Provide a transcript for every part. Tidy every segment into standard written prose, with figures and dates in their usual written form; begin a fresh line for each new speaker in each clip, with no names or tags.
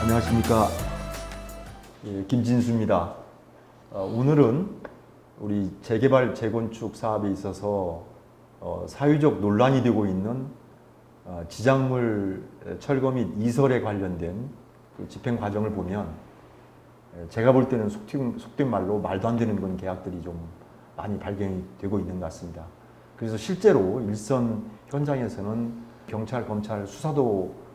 안녕하십니까. 김진수입니다. 오늘은 우리 재개발 재건축 사업에 있어서 사회적 논란이 되고 있는 지작물 철거 및 이설에 관련된 그 집행 과정을 보면 제가 볼 때는 속된 말로 말도 안 되는 그런 계약들이 좀 많이 발견이 되고 있는 것 같습니다. 그래서 실제로 일선 현장에서는 경찰, 검찰 수사도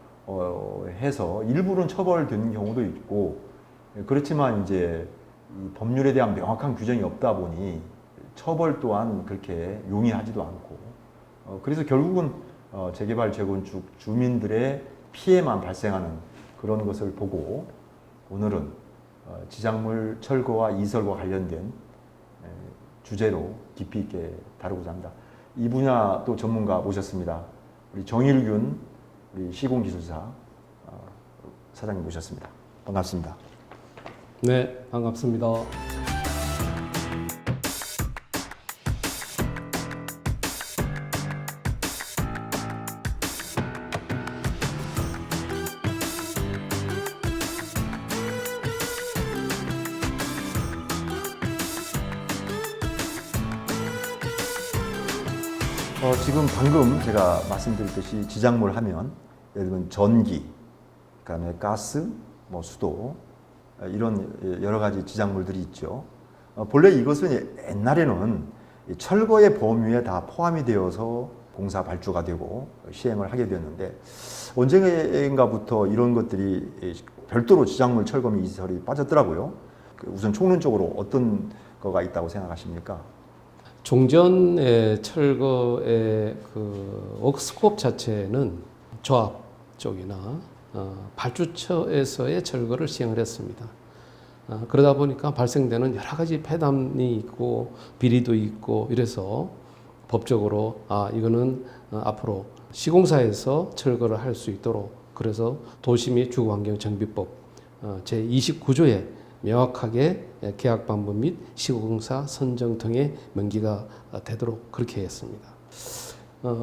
해서 일부는 처벌되는 경우도 있고, 그렇지만 이제 이 법률에 대한 명확한 규정이 없다 보니 처벌 또한 그렇게 용이하지도 않고, 그래서 결국은 재개발 재건축 주민들의 피해만 발생하는 그런 것을 보고 오늘은 지작물 철거와 이설과 관련된 주제로 깊이 있게 다루고자 합니다. 이 분야 또 전문가 모셨습니다. 우리 정일균 우리 시공기술사 사장님 모셨습니다. 반갑습니다.
네, 반갑습니다.
지금 방금 제가 말씀드렸듯이 지작물 하면 예를 들면 전기, 그다음에 가스, 수도 이런 여러 가지 지작물들이 있죠. 본래 이것은 옛날에는 철거의 범위에 다 포함이 되어서 공사 발주가 되고 시행을 하게 되었는데 언젠가부터 이런 것들이 별도로 지작물 철거 및 이설이 빠졌더라고요. 우선 총론적으로 어떤 거가 있다고 생각하십니까?
종전의 철거의 그 워크스코프 자체는 조합 쪽이나 발주처에서의 철거를 시행을 했습니다. 그러다 보니까 발생되는 여러 가지 폐담이 있고 비리도 있고 이래서 법적으로 이거는 앞으로 시공사에서 철거를 할 수 있도록 그래서 도시 및 주거환경정비법 제29조에 명확하게 계약 방법 및 시공사 선정 등의 명기가 되도록 그렇게 했습니다.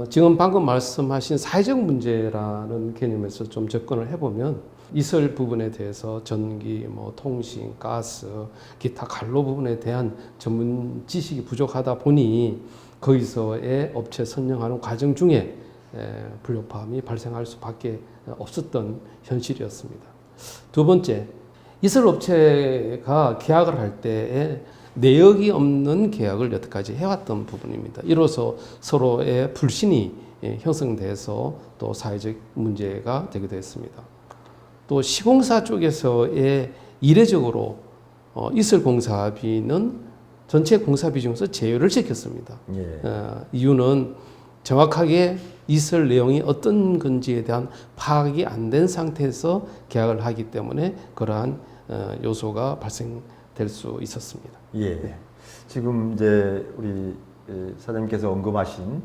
지금 방금 말씀하신 사회적 문제라는 개념에서 좀 접근을 해보면 이설 부분에 대해서 전기, 통신, 가스, 기타 관로 부분에 대한 전문 지식이 부족하다 보니 거기서의 업체 선정하는 과정 중에 불협화음이 발생할 수밖에 없었던 현실이었습니다. 두 번째, 이설 업체가 계약을 할 때에 내역이 없는 계약을 여태까지 해왔던 부분입니다. 이로써 서로의 불신이 형성돼서 또 사회적 문제가 되기도 했습니다. 또 시공사 쪽에서의 이례적으로 이설 공사비는 전체 공사비 중에서 제외를 시켰습니다.
예.
이유는 정확하게 이설 내용이 어떤 건지에 대한 파악이 안 된 상태에서 계약을 하기 때문에 그러한 요소가 발생될 수 있었습니다.
예. 네. 지금 이제 우리 사장님께서 언급하신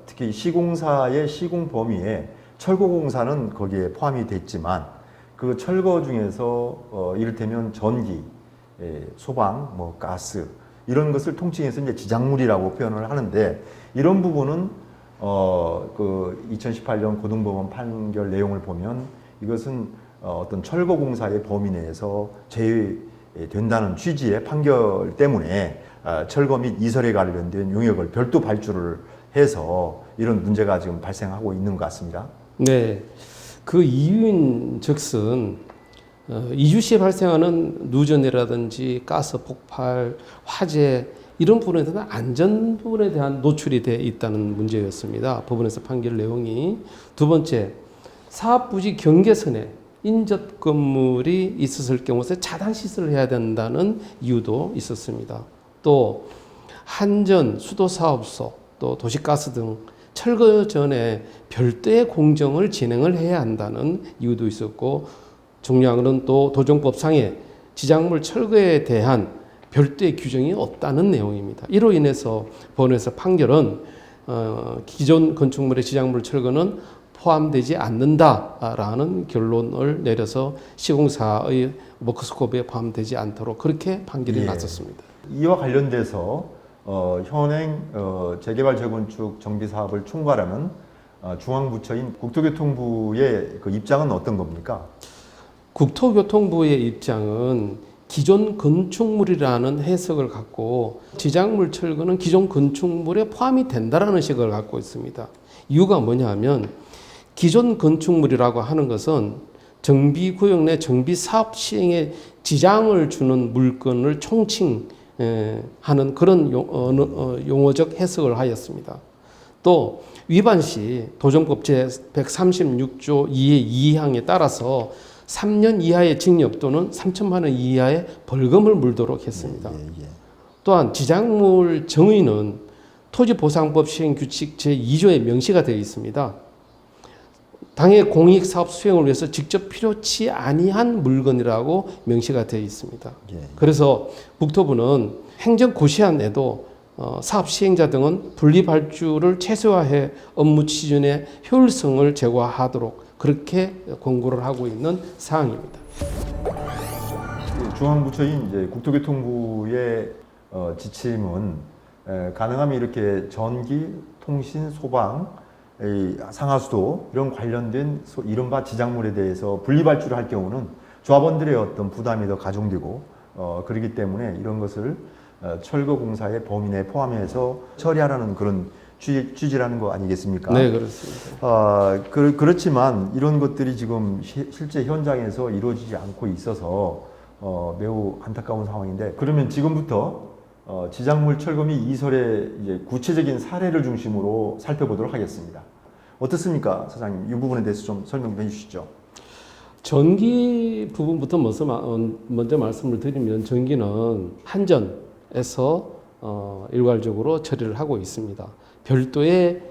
특히 시공사의 시공 범위에 철거공사는 거기에 포함이 됐지만 그 철거 중에서 이를테면 전기, 소방, 가스 이런 것을 통칭해서 이제 지작물이라고 표현을 하는데 이런 부분은 그 2018년 고등법원 판결 내용을 보면 이것은 어떤 철거공사의 범위 내에서 제외된다는 취지의 판결 때문에 철거 및 이설에 관련된 용역을 별도 발주를 해서 이런 문제가 지금 발생하고 있는 것 같습니다.
네, 그 이유인 즉슨 이주시에 발생하는 누전이라든지 가스 폭발, 화재 이런 부분에 대한 안전 부분에 대한 노출이 돼 있다는 문제였습니다. 법원에서 판결 내용이. 두 번째, 사업 부지 경계선에 인접 건물이 있었을 경우에 차단 시설을 해야 된다는 이유도 있었습니다. 또 한전, 수도사업소, 또 도시가스 등 철거 전에 별도의 공정을 진행을 해야 한다는 이유도 있었고 중요한 것은 또 도정법상의 지작물 철거에 대한 별도의 규정이 없다는 내용입니다. 이로 인해서 법원에서 판결은 기존 건축물의 지작물 철거는 포함되지 않는다라는 결론을 내려서 시공사의 워크스코프에 포함되지 않도록 그렇게 판결이 났었습니다.
이와 관련돼서 현행 재개발 재건축 정비 사업을 총괄하는 중앙부처인 국토교통부의 그 입장은 어떤 겁니까?
국토교통부의 입장은 기존 건축물이라는 해석을 갖고 지작물 철거는 기존 건축물에 포함이 된다라는 식을 갖고 있습니다. 이유가 뭐냐면 기존 건축물이라고 하는 것은 정비구역 내 정비사업 시행에 지장을 주는 물건을 총칭하는 그런 용어적 해석을 하였습니다. 또 위반 시 도정법 제136조 2의 2항에 따라서 3년 이하의 징역 또는 3천만 원 이하의 벌금을 물도록 했습니다. 또한 지작물 정의는 토지보상법 시행규칙 제2조에 명시가 되어 있습니다. 당해 공익사업 수행을 위해서 직접 필요치 아니한 물건이라고 명시가 되어 있습니다. 그래서 국토부는 행정고시안에도 사업 시행자 등은 분리발주를 최소화해 업무 추진의 효율성을 제고하도록 그렇게 권고를 하고 있는 사항입니다.
중앙부처인 이제 국토교통부의 지침은 가능하면 이렇게 전기, 통신, 소방, 상하수도 이런 관련된 이른바 지작물에 대해서 분리발주를 할 경우는 조합원들의 어떤 부담이 더 가중되고 그렇기 때문에 이런 것을 철거공사의 범위 내에 포함해서 처리하라는 그런 취지라는 거 아니겠습니까?
네, 그렇습니다.
그렇지만 이런 것들이 지금 실제 현장에서 이루어지지 않고 있어서 매우 안타까운 상황인데, 그러면 지금부터 지작물 철거 및 이설의 이제 구체적인 사례를 중심으로 살펴보도록 하겠습니다. 어떻습니까, 사장님? 이 부분에 대해서 좀 설명 좀 해주시죠.
전기 부분부터 먼저 말씀을 드리면 전기는 한전에서 일괄적으로 처리를 하고 있습니다. 별도의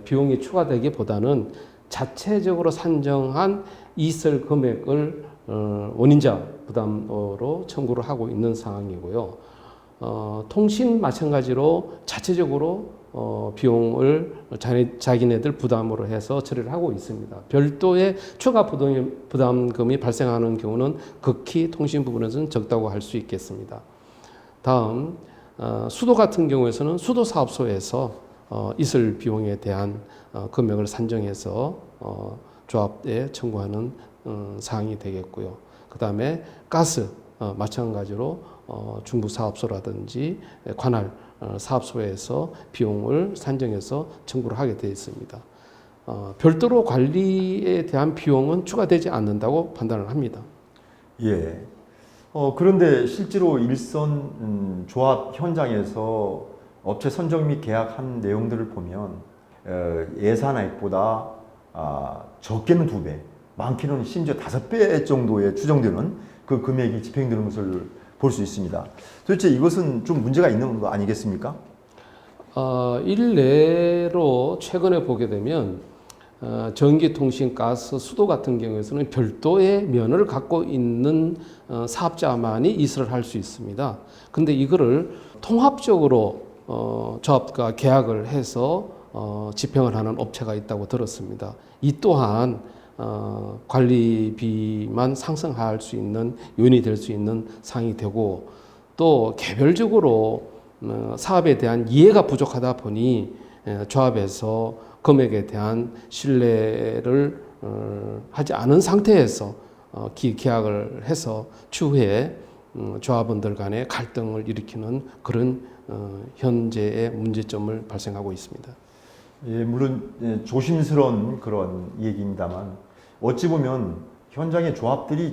비용이 추가되기보다는 자체적으로 산정한 이설 금액을 원인자 부담으로 청구를 하고 있는 상황이고요. 통신 마찬가지로 자체적으로 비용을 자기네들 부담으로 해서 처리를 하고 있습니다. 별도의 추가 부담금이 발생하는 경우는 극히 통신 부분에서는 적다고 할 수 있겠습니다. 다음 수도 같은 경우에서는 수도사업소에서 이설 비용에 대한 금액을 산정해서 조합에 청구하는 사항이 되겠고요. 그 다음에 가스 마찬가지로 중부사업소라든지 관할 사업소에서 비용을 산정해서 청구를 하게 되어 있습니다. 별도로 관리에 대한 비용은 추가되지 않는다고 판단을 합니다.
예. 그런데 실제로 일선 조합 현장에서 업체 선정 및 계약한 내용들을 보면 예산액보다 적게는 2배, 많게는 심지어 5배 정도에 추정되는 그 금액이 집행되는 것을 볼 수 있습니다. 도대체 이것은 좀 문제가 있는 거 아니겠습니까?
일례로 최근에 보게 되면 전기, 통신, 가스, 수도 같은 경우에서는 별도의 면허를 갖고 있는 사업자만이 이설을 할 수 있습니다. 근데 이거를 통합적으로 조합과 계약을 해서 집행을 하는 업체가 있다고 들었습니다. 이 또한 관리비만 상승할 수 있는 요인이 될 수 있는 사항이 되고, 또 개별적으로 사업에 대한 이해가 부족하다 보니 조합에서 금액에 대한 신뢰를 하지 않은 상태에서 계약을 해서 추후에 조합원들 간의 갈등을 일으키는 그런 현재의 문제점을 발생하고 있습니다.
예, 물론 조심스러운 그런 얘기입니다만 어찌 보면 현장의 조합들이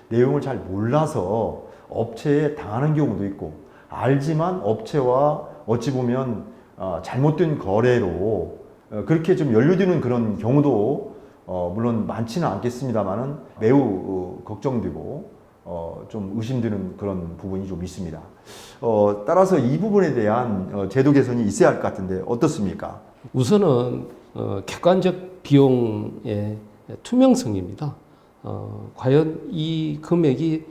내용을 잘 몰라서 업체에 당하는 경우도 있고, 알지만 업체와 어찌 보면 잘못된 거래로 그렇게 좀 연루되는 그런 경우도 물론 많지는 않겠습니다만은 매우 걱정되고 좀 의심되는 그런 부분이 좀 있습니다. 따라서 이 부분에 대한 제도 개선이 있어야 할 것 같은데 어떻습니까?
우선은 객관적 비용의 투명성입니다. 과연 이 금액이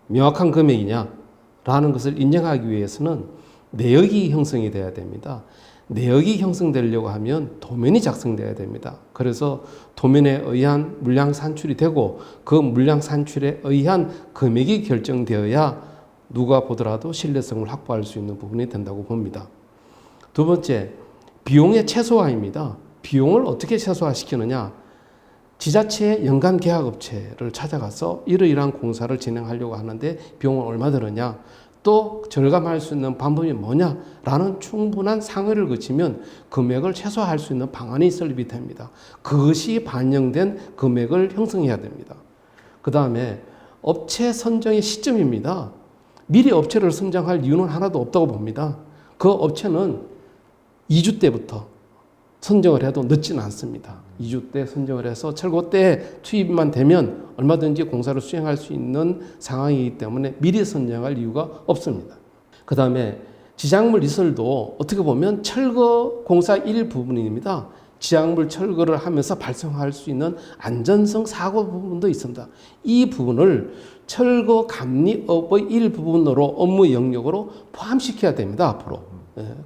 명확한 금액이냐라는 것을 인정하기 위해서는 내역이 형성이 돼야 됩니다. 내역이 형성되려고 하면 도면이 작성돼야 됩니다. 그래서 도면에 의한 물량 산출이 되고 그 물량 산출에 의한 금액이 결정되어야 누가 보더라도 신뢰성을 확보할 수 있는 부분이 된다고 봅니다. 두 번째, 비용의 최소화입니다. 비용을 어떻게 최소화시키느냐? 지자체의 연간 계약업체를 찾아가서 이러이러한 공사를 진행하려고 하는데 비용은 얼마 들었냐, 또 절감할 수 있는 방법이 뭐냐라는 충분한 상의를 거치면 금액을 최소화할 수 있는 방안이 설립이 됩니다. 그것이 반영된 금액을 형성해야 됩니다. 그 다음에 업체 선정의 시점입니다. 미리 업체를 선정할 이유는 하나도 없다고 봅니다. 그 업체는 2주 때부터 선정을 해도 늦지는 않습니다. 2주 때 선정을 해서 철거 때 투입만 되면 얼마든지 공사를 수행할 수 있는 상황이기 때문에 미리 선정할 이유가 없습니다. 그 다음에 지작물 이설도 어떻게 보면 철거 공사 일부분입니다. 지작물 철거를 하면서 발생할 수 있는 안전성 사고 부분도 있습니다. 이 부분을 철거 감리업의 일부분으로 업무 영역으로 포함시켜야 됩니다. 앞으로.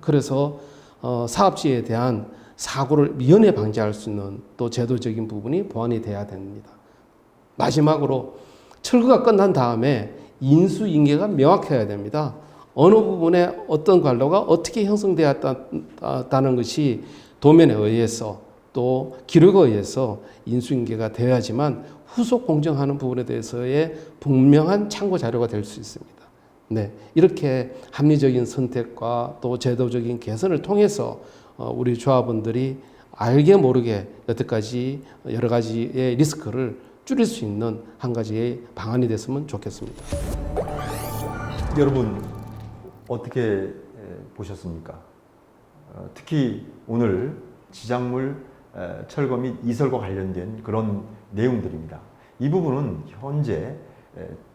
그래서 사업지에 대한 사고를 미연에 방지할 수 있는 또 제도적인 부분이 보완이 돼야 됩니다. 마지막으로 철거가 끝난 다음에 인수인계가 명확해야 됩니다. 어느 부분에 어떤 관로가 어떻게 형성되었다는 것이 도면에 의해서 또 기록에 의해서 인수인계가 되어야지만 후속 공정하는 부분에 대해서의 분명한 참고 자료가 될 수 있습니다. 네, 이렇게 합리적인 선택과 또 제도적인 개선을 통해서 우리 조합원들이 알게 모르게 여태까지 여러 가지의 리스크를 줄일 수 있는 한 가지의 방안이 됐으면 좋겠습니다.
여러분 어떻게 보셨습니까? 특히 오늘 지작물 철거 및 이설과 관련된 그런 내용들입니다. 이 부분은 현재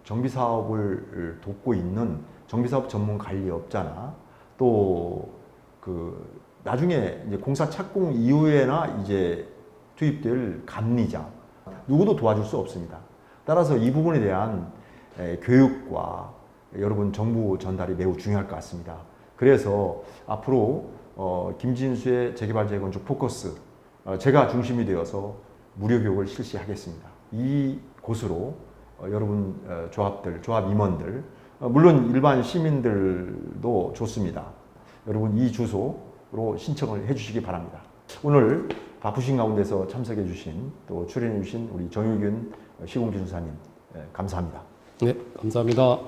정비사업을 돕고 있는 정비사업 전문 관리업자나 또 나중에 이제 공사 착공 이후에나 이제 투입될 감리자 누구도 도와줄 수 없습니다. 따라서 이 부분에 대한 교육과 여러분 정보 전달이 매우 중요할 것 같습니다. 그래서 앞으로 김진수의 재개발 재건축 포커스 제가 중심이 되어서 무료 교육을 실시하겠습니다. 이 곳으로 여러분 조합들, 조합 임원들 물론 일반 시민들도 좋습니다. 여러분 이 주소로 신청을 해주시기 바랍니다. 오늘 바쁘신 가운데서 참석해 주신 또 출연해 주신 우리 정유균 시공준수사님 감사합니다.
네, 감사합니다.